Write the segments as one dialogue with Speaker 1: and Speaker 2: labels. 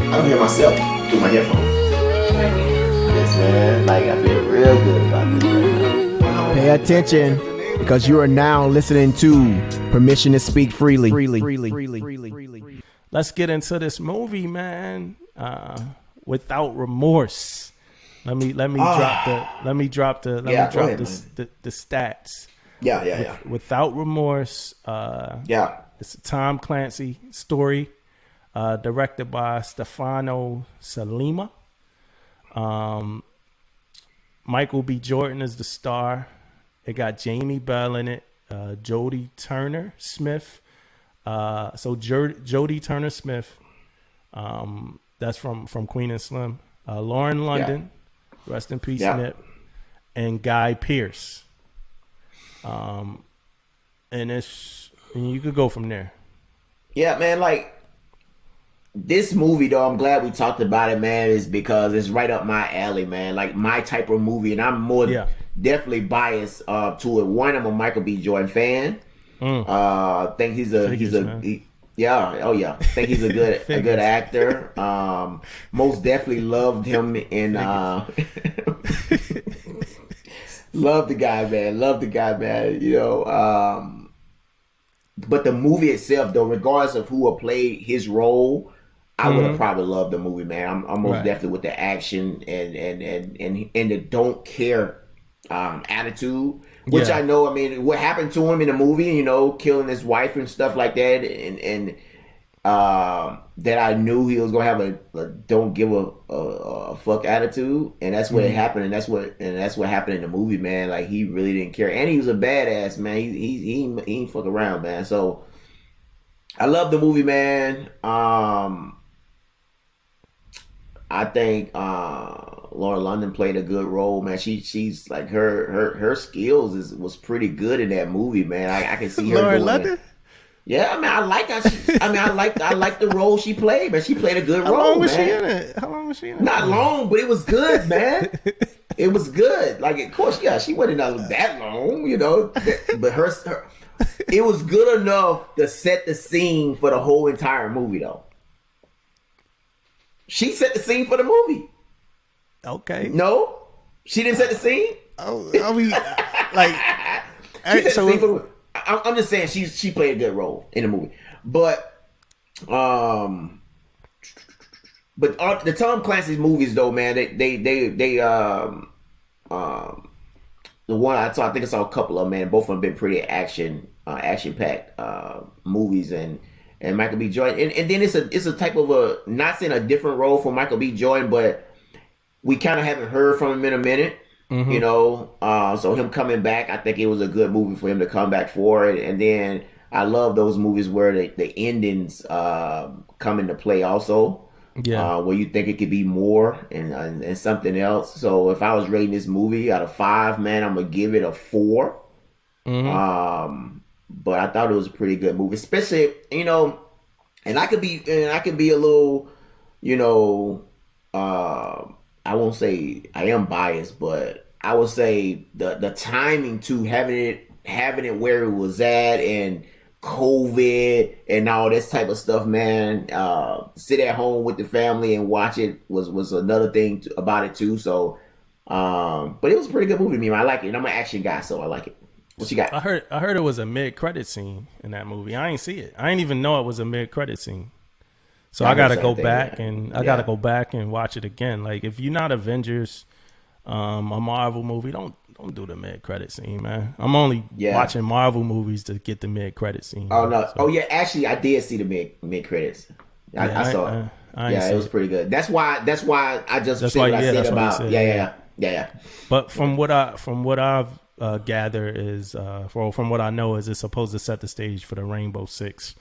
Speaker 1: I don't hear myself through my headphones. Yes, man. Like, I feel real good about this right now.
Speaker 2: Pay attention, because you are now listening to Permission to Speak Freely.
Speaker 3: Let's get into this movie, man. Without Remorse. Let me drop the stats.
Speaker 1: Yeah.
Speaker 3: Without Remorse. It's a Tom Clancy story, directed by Stefano Sollima. Michael B. Jordan is the star. It got Jamie Bell in it, Jodie Turner-Smith. Jodie Turner-Smith, that's from Queen and Slim. Lauren London, rest in peace, Nip, and Guy Pearce. And you could go from there.
Speaker 1: Yeah, man, like, this movie, though, I'm glad we talked about it, man, is because it's right up my alley, man. Like, my type of movie, and I'm more definitely biased to it. One, I'm a Michael B. Jordan fan. I think he's a think he's a good actor. Most definitely loved him in love the guy, man. You know, but the movie itself, though, regardless of who played his role, I would have probably loved the movie, man. I'm most definitely with the action and the don't care attitude, which I know. I mean, what happened to him in the movie, you know, killing his wife and stuff like that, and that I knew he was gonna have a don't give a fuck attitude, and that's what happened, and that's what happened in the movie, man. Like, he really didn't care, and he was a badass, man. He ain't fuck around, man. So I love the movie, man. I think Laura London played a good role, man. She's like her skills was pretty good in that movie, man. I can see her.
Speaker 3: Laura London.
Speaker 1: Yeah, I mean, I like her. I like the role she played, but she played a good role.
Speaker 3: How long was
Speaker 1: man.
Speaker 3: she in it? How long was she in it?
Speaker 1: Not long, but it was good, man. It was good. Like, of course, she wasn't that long, you know. But her it was good enough to set the scene for the whole entire movie, though. She set the scene for the movie.
Speaker 3: Okay.
Speaker 1: No, she didn't set the scene.
Speaker 3: Oh, I mean, like,
Speaker 1: she set the scene for the movie. I'm just saying she played a good role in the movie, but the Tom Clancy's movies, though, man, they the one I think I saw a couple of them, man. Both of them been pretty action packed movies, and Michael B. Jordan, and then it's a type of not saying a different role for Michael B. Jordan, but we kind of haven't heard from him in a minute. You know, so him coming back, I think it was a good movie for him to come back for it. And then I love those movies where the endings come into play also. Yeah, where you think it could be more and something else. So if I was rating this movie out of 5, man, I'm gonna give it a 4. But I thought it was a pretty good movie, especially, you know, and I could be a little, you know, I won't say I am biased, but I would say the timing to having it where it was at, and COVID and all this type of stuff, man. Sit at home with the family and watch it was another thing about it too. So, but it was a pretty good movie to me, man. I like it, and I'm an action guy, so I like it. What you got?
Speaker 3: I heard it was a mid-credit scene in that movie. I ain't see it. I didn't even know it was a mid-credit scene. So I gotta go back gotta go back and watch it again. Like, if you're not Avengers, a Marvel movie, don't do the mid-credit scene, man. I'm only watching Marvel movies to get the mid-credit scene.
Speaker 1: Oh no!
Speaker 3: So.
Speaker 1: Oh yeah, actually, I did see the mid-credits. I saw it. It was pretty good. That's why I just said what I said about. Yeah.
Speaker 3: But from what I've gather is from what I know is it's supposed to set the stage for the Rainbow Six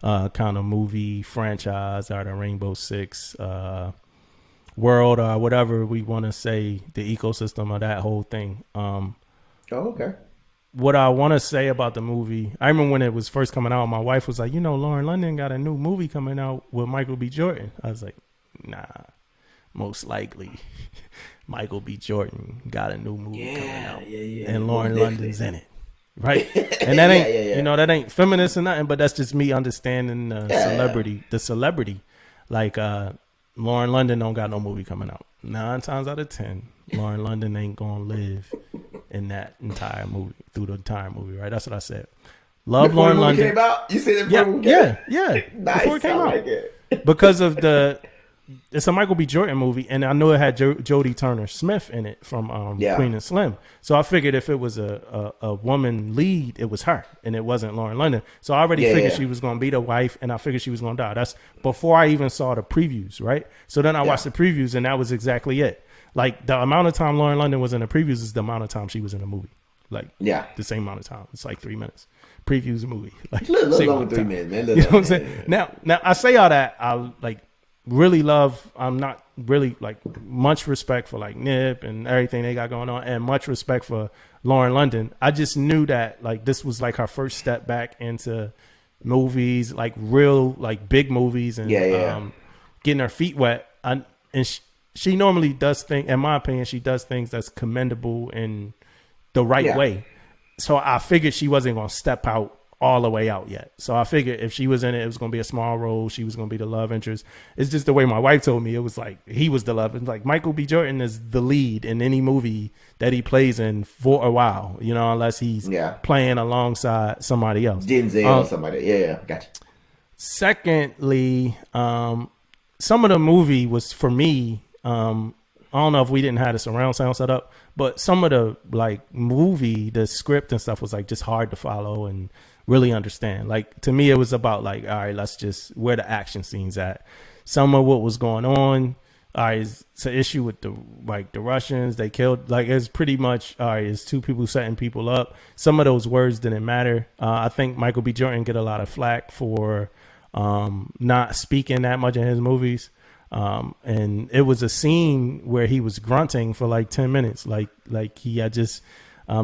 Speaker 3: kind of movie franchise, or the Rainbow Six world, or whatever we want to say, the ecosystem of that whole thing.
Speaker 1: Okay.
Speaker 3: What I want to say about the movie, I remember when it was first coming out, my wife was like, Lauren London got a new movie coming out with Michael B. Jordan. I was like, nah, most likely Michael B. Jordan got a new movie coming out, and Lauren London's in it, right? And that ain't, that ain't feminist or nothing, but that's just me understanding the celebrity. Like, Lauren London don't got no movie coming out. 9 times out of 10, Lauren London ain't gonna live in that entire movie, through the entire movie, right? That's what I said. Love
Speaker 1: before
Speaker 3: Lauren
Speaker 1: the movie
Speaker 3: London.
Speaker 1: came out? You said it before the movie came
Speaker 3: Nice, before it came
Speaker 1: I
Speaker 3: out.
Speaker 1: like it.
Speaker 3: Because of it's a Michael B. Jordan movie, and I know it had Jodie Turner-Smith in it from Queen and Slim. So I figured if it was a woman lead, it was her, and it wasn't Lauren London. So I already figured she was going to be the wife, and I figured she was going to die. That's before I even saw the previews, right? So then I watched the previews, and that was exactly it. Like, the amount of time Lauren London was in the previews is the amount of time she was in the movie. Like, the same amount of time. It's like 3 minutes. Previews a movie. Like,
Speaker 1: little longer 3 minutes, man.
Speaker 3: You know what I'm saying? Now I say all that. I really love. I'm not really like much respect for like Nip and everything they got going on, and much respect for Lauren London. I just knew that like this was like her first step back into movies, like real like big movies, and getting her feet wet. And she normally does things. In my opinion, she does things that's commendable in the right way. So I figured she wasn't going to step out all the way out yet. So I figured if she was in it, it was going to be a small role. She was going to be the love interest. It's just the way my wife told me. It was like he was the love. It's like Michael B. Jordan is the lead in any movie that he plays in for a while, you know, unless he's playing alongside somebody else.
Speaker 1: Denzel or somebody. Yeah, gotcha.
Speaker 3: Secondly, some of the movie was, for me, I don't know if we didn't have the surround sound set up, but some of the like movie, the script and stuff was like just hard to follow and really understand. Like to me, it was about like, all right, let's just where the action scenes at. Some of what was going on, all right, it's an issue with the Russians. They killed, like it's pretty much, all right, it's two people setting people up. Some of those words didn't matter. I think Michael B. Jordan get a lot of flack for not speaking that much in his movies. And it was a scene where he was grunting for like 10 minutes. Like he had just,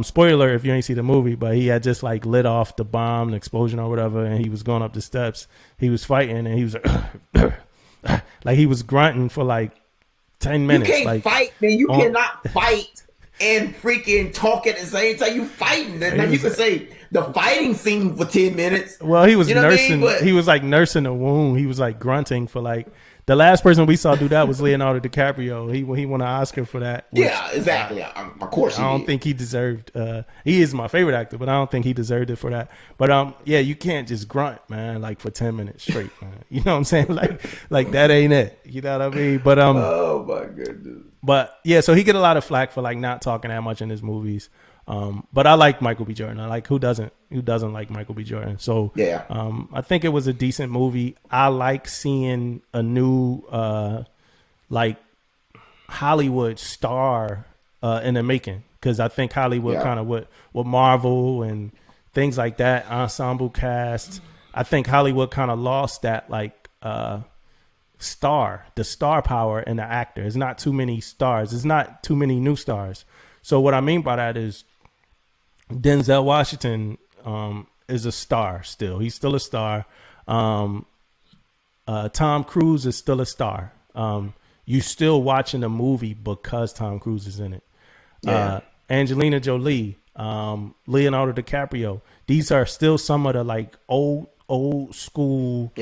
Speaker 3: spoiler if you ain't see the movie, but he had just like lit off the bomb, the explosion or whatever. And he was going up the steps. He was fighting and he was like he was grunting for like 10 minutes.
Speaker 1: You can't
Speaker 3: like,
Speaker 1: fight, man. You cannot fight and freaking talk at the same time. You fighting. Now you can say the fighting scene for 10 minutes.
Speaker 3: Well, he was nursing.
Speaker 1: But
Speaker 3: he was like nursing a wound. He was like grunting for like. The last person we saw do that was Leonardo DiCaprio. He won an Oscar for that.
Speaker 1: Which, yeah, exactly. Of course,
Speaker 3: I don't think he deserved. He is my favorite actor, but I don't think he deserved it for that. But yeah, you can't just grunt, man, like for 10 minutes straight, man. You know what I'm saying? Like that ain't it. You know what I mean? But
Speaker 1: oh my goodness.
Speaker 3: But yeah, so he get a lot of flack for like not talking that much in his movies. But I like Michael B. Jordan. I like who doesn't like Michael B. Jordan. So
Speaker 1: yeah,
Speaker 3: I think it was a decent movie. I like seeing a new like Hollywood star in the making, because I think Hollywood kind of with Marvel and things like that, ensemble cast. I think Hollywood kind of lost that like the star power in the actor. It's not too many stars. It's not too many new stars. So what I mean by that is Denzel Washington is a star still. He's still a star. Tom Cruise is still a star. You still watching a movie because Tom Cruise is in it.
Speaker 1: Yeah.
Speaker 3: Angelina Jolie, Leonardo DiCaprio. These are still some of the like old school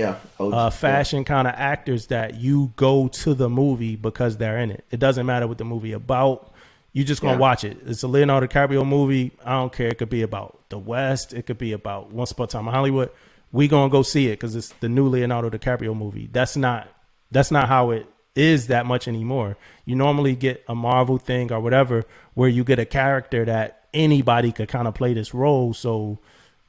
Speaker 3: fashion kind of actors that you go to the movie because they're in it. It doesn't matter what the movie about. You just gonna watch it. It's a Leonardo DiCaprio movie. I don't care. It could be about the West. It could be about Once Upon a Time in Hollywood. We gonna go see it because it's the new Leonardo DiCaprio movie. That's not how it is that much anymore. You normally get a Marvel thing or whatever where you get a character that anybody could kind of play this role. So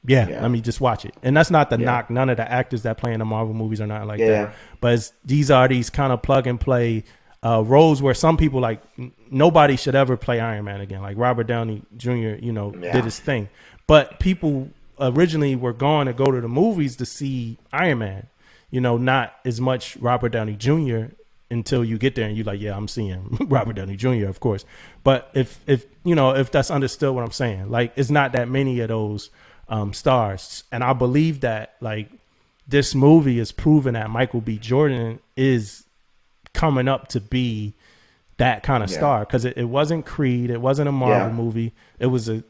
Speaker 3: let me just watch it. And that's not the knock. None of the actors that play in the Marvel movies are not like that. But these are these kind of plug and play roles where some people like nobody should ever play Iron Man again. Like Robert Downey Jr., did his thing. But people originally were going to go to the movies to see Iron Man, not as much Robert Downey Jr. until you get there and you're like, yeah, I'm seeing Robert Downey Jr., of course. But if that's understood what I'm saying, like it's not that many of those stars. And I believe that like this movie is proving that Michael B. Jordan is coming up to be that kind of star, because it wasn't Creed, it wasn't a Marvel movie, it was a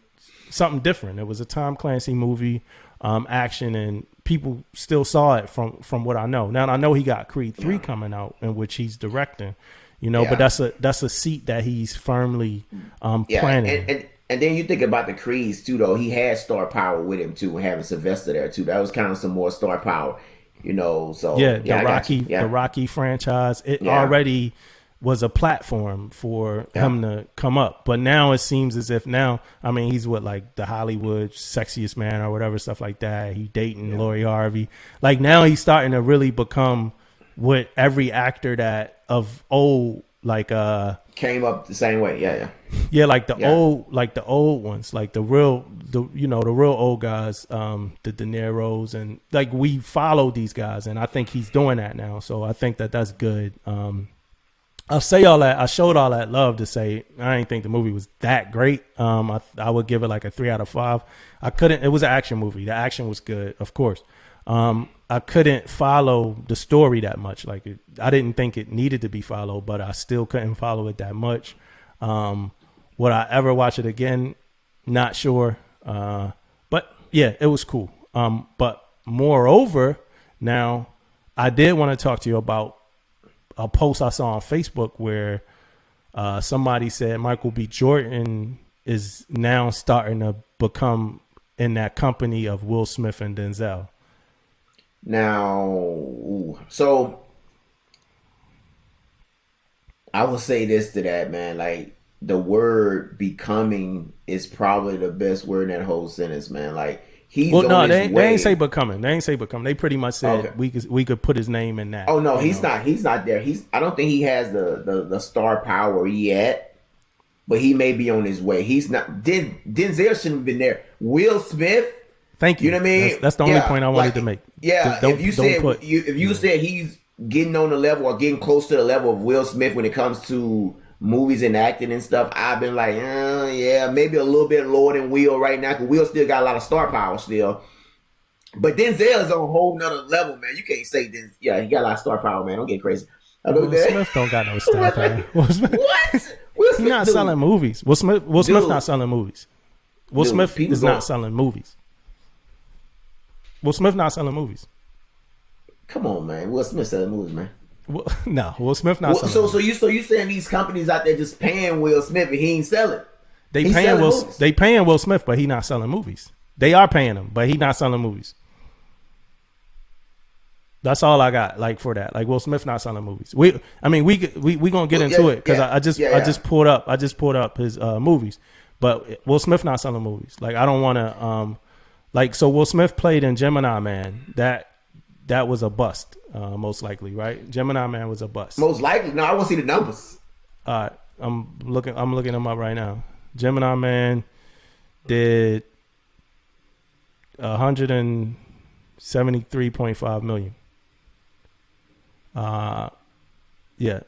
Speaker 3: something different. It was a Tom Clancy movie, action, and people still saw it from what I know. Now I know he got Creed 3 coming out, in which he's directing, but that's a seat that he's firmly planning.
Speaker 1: And then you think about the Creeds too, though. He had star power with him too, having Sylvester there too. That was kind of some more star power, So
Speaker 3: the Rocky franchise, it already was a platform for him to come up. But now it seems as if he's with like the Hollywood sexiest man or whatever, stuff like that. He dating Lori Harvey. Like now he's starting to really become what every actor that of old
Speaker 1: came up the same way.
Speaker 3: Like the old ones, like the real old guys, the De Niro's, and like we follow these guys, and I think he's doing that now. So I think that's good. I'll say all that. I showed all that love to say I didn't think the movie was that great. I would give it like a 3 out of 5. It was an action movie. The action was good, of course. I couldn't follow the story that much. I didn't think it needed to be followed, but I still couldn't follow it that much. Would I ever watch it again? Not sure. But yeah, it was cool. But moreover, now I did want to talk to you about a post I saw on Facebook where somebody said Michael B. Jordan is now starting to become in that company of Will Smith and Denzel.
Speaker 1: Now, so I will say this to that, man. Like, the word becoming is probably the best word in that whole sentence, man. Like, he's on his way.
Speaker 3: They ain't say becoming. They pretty much said we could put his name in that.
Speaker 1: Oh no, he's not there. I don't think he has the star power yet, but he may be on his way. He's not. Denzel shouldn't have been there. Will Smith.
Speaker 3: Thank you.
Speaker 1: You know what I mean?
Speaker 3: That's the only point I wanted to make.
Speaker 1: Yeah, if you said he's getting on the level or getting close to the level of Will Smith when it comes to movies and acting and stuff, I've been like, maybe a little bit lower than Will right now, because Will still got a lot of star power still. But Denzel is on a whole nother level, man. You can't say this. Yeah, he got a lot of star power, man. Don't get crazy.
Speaker 3: Will Smith don't got no star power.
Speaker 1: What? Will Smith,
Speaker 3: he's not selling movies. Will Smith not selling movies. Will Smith is not selling movies. Will Smith not selling movies.
Speaker 1: Come on, man. Will Smith selling movies, man.
Speaker 3: No, Will Smith not selling.
Speaker 1: So you saying these companies out there just paying Will Smith and he ain't selling?
Speaker 3: They paying Will Smith, but he not selling movies. They are paying him, but he not selling movies. That's all I got for that. Like, Will Smith not selling movies. We gonna get into it because I just pulled up his movies, but Will Smith not selling movies. Like, I don't want to so Will Smith played in Gemini Man. That was a bust, most likely, right? Gemini Man was a bust.
Speaker 1: Most likely. No, I want to see the numbers.
Speaker 3: I'm looking them up right now. Gemini Man did 173.5 million.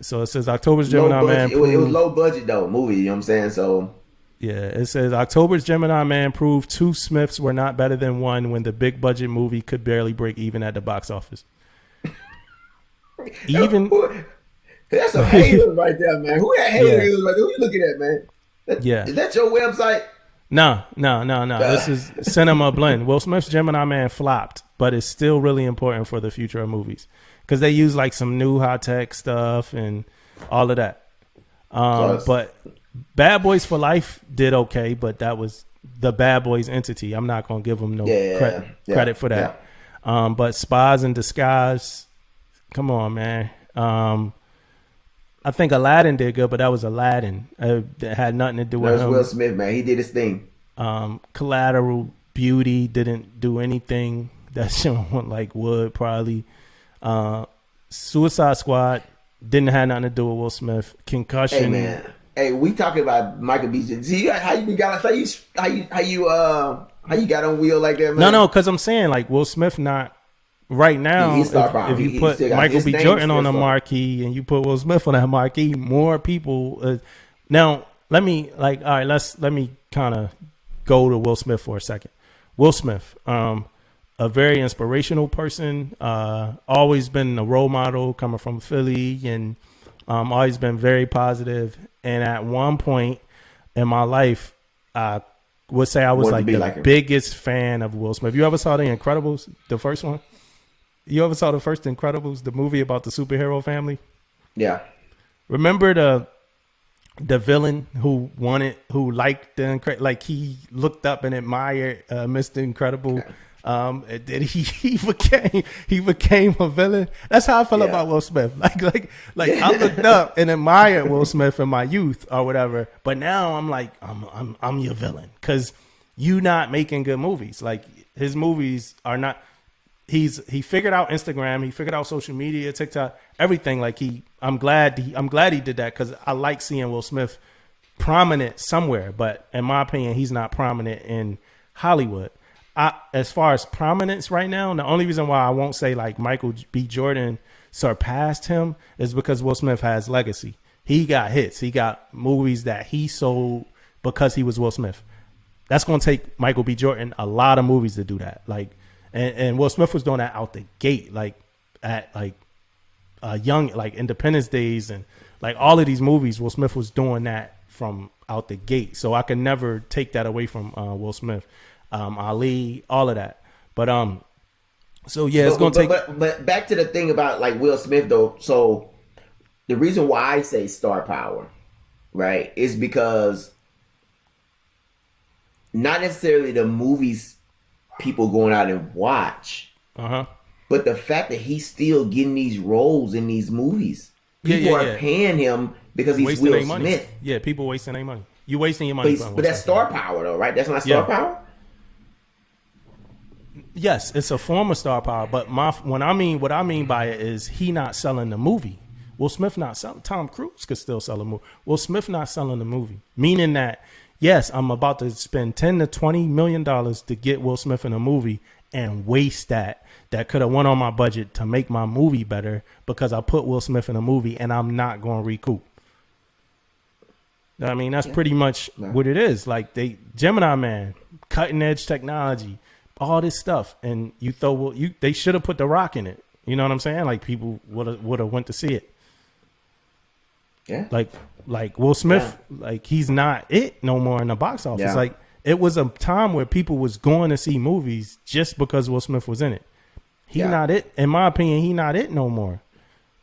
Speaker 3: So it says October's Gemini Man.
Speaker 1: It was low budget though movie. You know what I'm saying? So
Speaker 3: yeah, it says October's Gemini Man proved two Smiths were not better than one when the big budget movie could barely break even at the box office.
Speaker 1: That's a hater right there, man. Who that hater is? Like, who you looking at, man? Is that your website?
Speaker 3: No. This is Cinema Blend. Will Smith's Gemini Man flopped, but it's still really important for the future of movies because they use some new high tech stuff and all of that. But Bad Boys for Life did okay, but that was the Bad Boys entity. I'm not gonna give them no credit for that. Yeah. But Spies in Disguise, come on, man. I think Aladdin did good, but that was Aladdin. It had nothing to do with him.
Speaker 1: Will Smith, man. He did his thing.
Speaker 3: Collateral Beauty didn't do anything that someone would probably. Suicide Squad didn't have nothing to do with Will Smith. Concussion.
Speaker 1: Hey, man. Hey, we talking about Michael B. See how you got how you got on Will like that, man?
Speaker 3: No, because I'm saying Will Smith not right now. If you put Michael B. Jordan on a marquee and you put Will Smith on that marquee, more people. Now let me let me kind of go to Will Smith for a second. Will Smith, a very inspirational person, always been a role model coming from Philly and always been very positive. And at one point in my life, I would say I was
Speaker 1: Wanted to
Speaker 3: like
Speaker 1: be
Speaker 3: the
Speaker 1: like him.
Speaker 3: biggest fan of Will Smith. You ever saw The Incredibles, the first one? You ever saw the first Incredibles, the movie about the superhero family?
Speaker 1: Yeah.
Speaker 3: Remember the villain who liked like he looked up and admired Mr. Incredible. And then he became a villain. That's how I felt about Will Smith. Like I looked up and admired Will Smith in my youth or whatever, but now I'm like I'm your villain because you not making good movies. Like his movies are not. He figured out Instagram. He figured out social media, TikTok, everything. Like I'm glad he did that because I like seeing Will Smith prominent somewhere. But in my opinion, he's not prominent in Hollywood. As far as prominence right now, the only reason why I won't say like Michael B. Jordan surpassed him is because Will Smith has legacy. He got hits. He got movies that he sold because he was Will Smith. That's going to take Michael B. Jordan a lot of movies to do that. Like. And Will Smith was doing that out the gate, like at like young, like Independence Days and like all of these movies. Will Smith was doing that from out the gate, so I can never take that away from Will Smith, Ali, all of that. But so yeah, it's gonna take.
Speaker 1: But back to the thing about like Will Smith though. So the reason why I say star power, right, is because not necessarily the movies people going out and watch. But the fact that he's still getting these roles in these movies. People are paying him because he's
Speaker 3: wasting
Speaker 1: Will
Speaker 3: money.
Speaker 1: Smith.
Speaker 3: Yeah, people wasting their money. You wasting your money.
Speaker 1: But that's star power though, right? That's not star power?
Speaker 3: Yes, it's a form of star power. But what I mean by it is he not selling the movie. Will Smith not selling. Tom Cruise could still sell a movie. Will Smith not selling the movie. Meaning that yes, I'm about to spend $10 to $20 million to get Will Smith in a movie and waste that could have went on my budget to make my movie better because I put Will Smith in a movie and I'm not going to recoup. I mean, that's pretty much what it is. Like Gemini Man, cutting edge technology, all this stuff, and they should have put The Rock in it. You know what I'm saying? Like people would have went to see it.
Speaker 1: Yeah.
Speaker 3: Like Will Smith, like he's not it no more in the box office.
Speaker 1: Yeah.
Speaker 3: Like it was a time where people was going to see movies just because Will Smith was in it. He not it. In my opinion, he not it no more.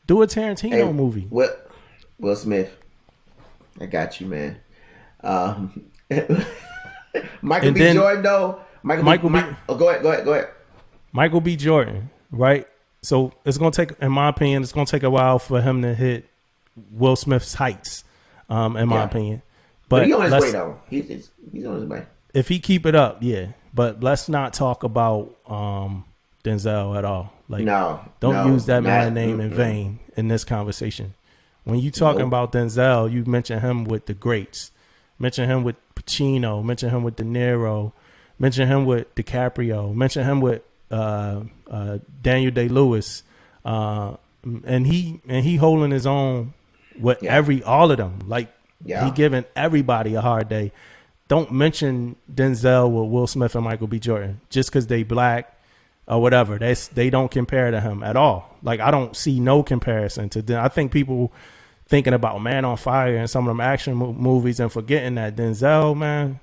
Speaker 3: Do a Tarantino movie.
Speaker 1: Will Smith, I got you, man. Michael B. Jordan though. Go ahead.
Speaker 3: Michael B. Jordan, right? So it's gonna take, in my opinion, it's gonna take a while for him to hit Will Smith's heights. In my opinion, but
Speaker 1: he's on his way though. He's on his way.
Speaker 3: If he keep it up, yeah. But let's not talk about Denzel at all. Like, don't use that man's name in vain in this conversation. When you talking about Denzel, you mention him with the greats. Mention him with Pacino. Mention him with De Niro. Mention him with DiCaprio. Mention him with Daniel Day-Lewis. And he holding his own with all of them. Like he giving everybody a hard day. Don't mention Denzel with Will Smith and Michael B. Jordan just because they black or whatever. They don't compare to him at all. Like I don't see no comparison to them. I think people thinking about Man on Fire and some of them action movies and forgetting that Denzel, man.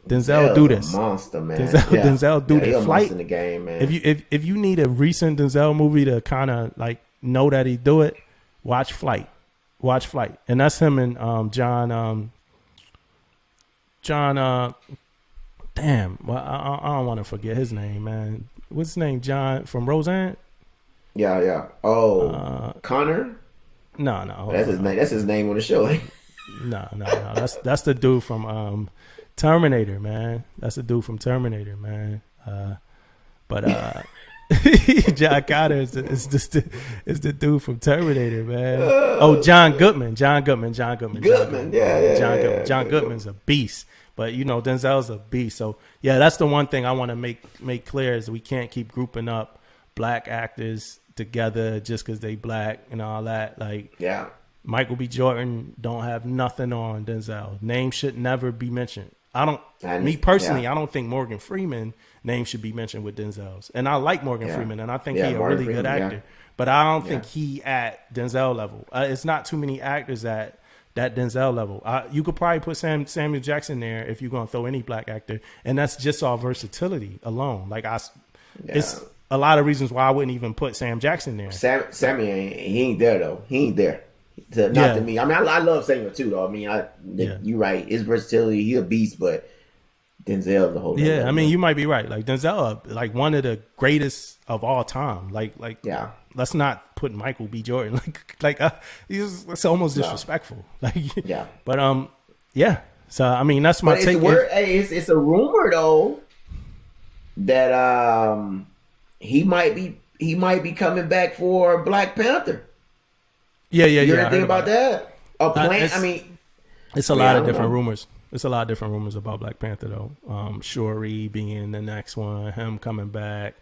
Speaker 3: Denzel do this.
Speaker 1: Monster, man.
Speaker 3: Denzel do the
Speaker 1: flight in the game, man.
Speaker 3: If you need a recent Denzel movie to kind of like know that he do it, watch Flight. And that's him and John. Damn. Well, I don't want to forget his name, man. What's his name? John from Roseanne.
Speaker 1: Yeah. Oh, Connor.
Speaker 3: No.
Speaker 1: That's his name. That's his name on the show.
Speaker 3: No. That's the dude from Terminator, man. That's the dude from Terminator, man. John Connor is the dude from Terminator, man. Oh, John Goodman. John Goodman's a beast. But you know, Denzel's a beast. So yeah, that's the one thing I want to make clear is we can't keep grouping up black actors together just because they black and all that. Like Michael B. Jordan don't have nothing on Denzel. Name should never be mentioned. I don't think Morgan Freeman name should be mentioned with Denzel's. And I like Morgan Freeman, and I think he's a really good actor. But I don't think he at Denzel level. It's not too many actors at that Denzel level. You could probably put Samuel Jackson there if you're gonna throw any black actor, and that's just our versatility alone. Like it's a lot of reasons why I wouldn't even put Sam Jackson there.
Speaker 1: Sammy he ain't there though. He ain't there. Not to me. I mean, I love Samuel too though. I mean, you're right. His versatility, he a beast, but Denzel's the whole.
Speaker 3: Yeah, I mean, you might be right. Like Denzel, like one of the greatest of all time. Like
Speaker 1: yeah.
Speaker 3: Let's not put Michael B. Jordan it's almost disrespectful. Like
Speaker 1: yeah,
Speaker 3: but yeah. So I mean, that's my take.
Speaker 1: It's a rumor though that he might be coming back for Black Panther.
Speaker 3: Yeah.
Speaker 1: You ever think about that? A plan? I mean,
Speaker 3: it's a lot of different rumors. It's a lot of different rumors about Black Panther though. Shuri being the next one, him coming back.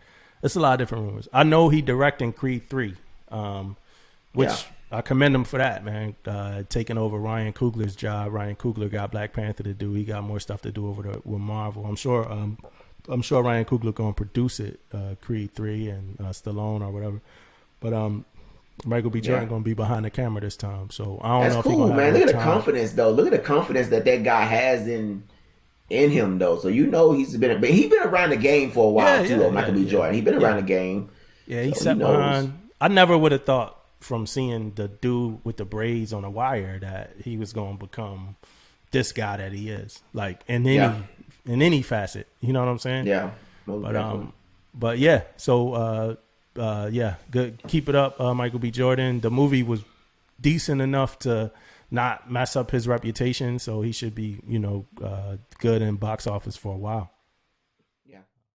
Speaker 3: It's a lot of different rumors. I know he directing Creed 3, which I commend him for that, man. Taking over Ryan Coogler's job. Ryan Coogler got Black Panther to do. He got more stuff to do with Marvel. I'm sure Ryan Coogler gonna produce it, Creed 3 and Stallone or whatever. But Michael B. Jordan gonna be behind the camera this time. So I don't know if he's gonna have
Speaker 1: man.
Speaker 3: more
Speaker 1: Look at the
Speaker 3: time.
Speaker 1: confidence though. Look at the confidence that guy has in him though. So he's been around the game for a while too. Michael B. Jordan. He's been around the game.
Speaker 3: Yeah, he sat behind. I never would have thought from seeing the dude with the braids on the wire that he was going to become this guy that he is. Like in any facet, you know what I'm saying?
Speaker 1: Yeah.
Speaker 3: But yeah. So good. Keep it up, Michael B. Jordan. The movie was decent enough to not mess up his reputation, so he should be, good in box office for a while.